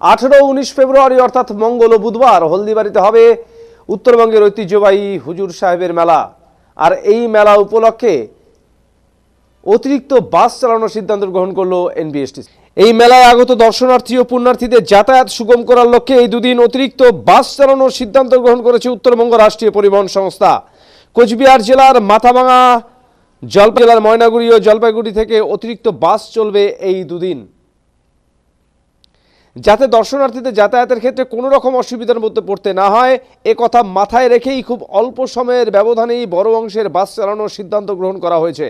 18-19 ফেব্রুয়ারি অর্থাৎ মঙ্গল ও বুধবার হলদিবাড়িতে হবে উত্তরবঙ্গের ঐতিহ্যবাহী হুজুর সাহেবের মেলা। আর এই মেলা উপলক্ষে অতিরিক্ত বাস চালানোর সিদ্ধান্ত গ্রহণ করলো এনবিএসটিসি। এই মেলায় আগত দর্শনার্থী ও পুণ্যার্থীদের যাতায়াত সুগম করার লক্ষ্যে এই দুদিন অতিরিক্ত বাস চালানোর সিদ্ধান্ত গ্রহণ করেছে উত্তরবঙ্গ রাষ্ট্রীয় পরিবহন সংস্থা। কোচবিহার জেলার মাথাভাঙা, জলপাইগুড়ি জেলার ময়নাগুড়ি ও জলপাইগুড়ি থেকে অতিরিক্ত বাস চলবে এই দুদিন, যাতে দর্শনার্থীদের যাতায়াতের ক্ষেত্রে কোনো রকম অসুবিধার মধ্যে পড়তে না হয় এ কথা মাথায় রেখেই খুব অল্প সময়ের ব্যবধানেই বড় অংশের বাস চালানোর সিদ্ধান্ত গ্রহণ করা হয়েছে।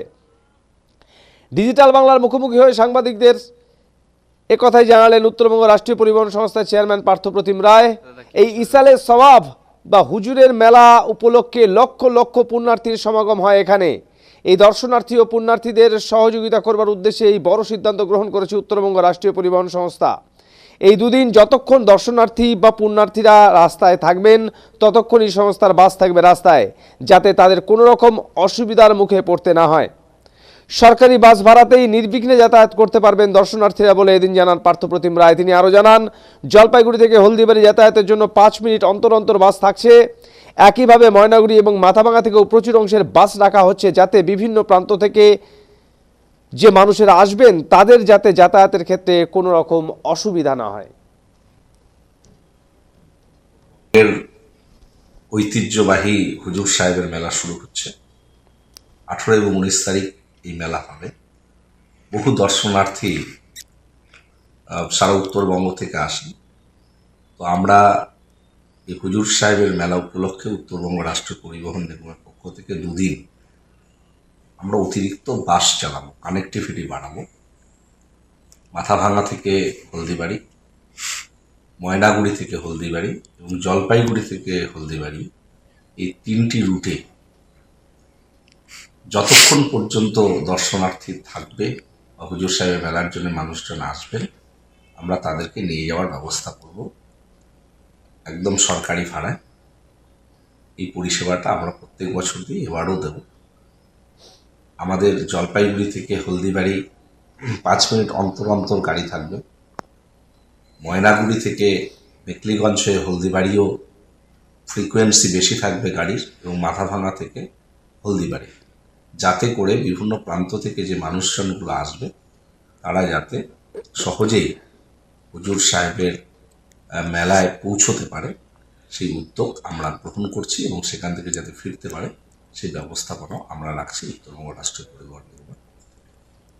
ডিজিটাল বাংলার মুখোমুখি হয়ে সাংবাদিকদের একথাই জানালেন উত্তরবঙ্গ রাষ্ট্রীয় পরিবহন সংস্থার চেয়ারম্যান পার্থপ্রতিম রায়। এই ইসালে সওয়াব বা হুজুরের মেলা উপলক্ষে লক্ষ লক্ষ পুণ্যার্থীর সমাগম হয় এখানে। এই দর্শনার্থী ও পুণ্যার্থীদের সহযোগিতা করবার উদ্দেশ্যে এই বড় সিদ্ধান্ত গ্রহণ করেছে উত্তরবঙ্গ রাষ্ট্রীয় পরিবহন সংস্থা। এই দুদিন যতক্ষণ দর্শনার্থী বা পুণ্যার্থীরা রাস্তায় থাকবেন ততক্ষণ এই সংস্থার বাস থাকবে রাস্তায়, যাতে তাদের কোনো রকম অসুবিধার মুখে পড়তে না হয়। সরকারি বাস ভাড়াতেই নির্বিঘ্নে যাতায়াত করতে পারবেন দর্শনার্থীরা বলে এদিন জানান পার্থপ্রতিম রায়। তিনি আরও জানান, জলপাইগুড়ি থেকে হলদিবাড়ি যাতায়াতের জন্য 5 মিনিট অন্তর অন্তর বাস থাকছে। একইভাবে ময়নাগুড়ি এবং মাথাভাঙা থেকেও প্রচুর অংশের বাস রাখা হচ্ছে, যাতে বিভিন্ন প্রান্ত থেকে যে মানুষেরা আসবেন তাদের যাতে যাতায়াতের ক্ষেত্রে কোনো রকম অসুবিধা না হয়। এর ঐতিহ্যবাহী হুজুর সাহেবের মেলা শুরু হচ্ছে। 18 এবং 19 তারিখ এই মেলা হবে। বহু দর্শনার্থী সারা উত্তরবঙ্গ থেকে আসেন। তো আমরা এই হুজুর সাহেবের মেলা উপলক্ষে উত্তরবঙ্গ রাষ্ট্রীয় পরিবহন নিগমের পক্ষ থেকে দুদিন আমরা অতিরিক্ত বাস চালাবো, কানেক্টিভিটি বাড়াবো। মাথাভাঙা থেকে হলদিবাড়ি, ময়নাগুড়ি থেকে হলদিবাড়ি এবং জলপাইগুড়ি থেকে হলদিবাড়ি, এই 3টি রুটে যতক্ষণ পর্যন্ত দর্শনার্থী থাকবে বা হুজুর সাহেবের মেলার জন্য মানুষজন আসবেন, আমরা তাদেরকে নিয়ে যাওয়ার ব্যবস্থা করব একদম সরকারি ভাড়ায়। এই পরিষেবাটা আমরা প্রত্যেক বছর দিই, এবারও দেব। আমাদের জলপাইগুড়ি থেকে হলদিবাড়ি 5 মিনিট অন্তর অন্তর গাড়ি থাকবে। ময়নাগুড়ি থেকে মেকলিগঞ্জ হয়ে হলদিবাড়িও ফ্রিকোয়েন্সি বেশি থাকবে গাড়ির, এবং মাথাভাঙা থেকে হলদিবাড়ি, যাতে করে বিভিন্ন প্রান্ত থেকে যে মানুষজনগুলো আসবে তারা যাতে সহজেই হুজুর সাহেবের মেলায় পৌঁছতে পারে, সেই উদ্যোগ আমরা গ্রহণ করছি এবং সেখান থেকে যাতে ফিরতে পারে সেই ব্যবস্থাপনাও আমরা রাখছি উত্তরবঙ্গ রাষ্ট্রীয় পরিবহন নিগম।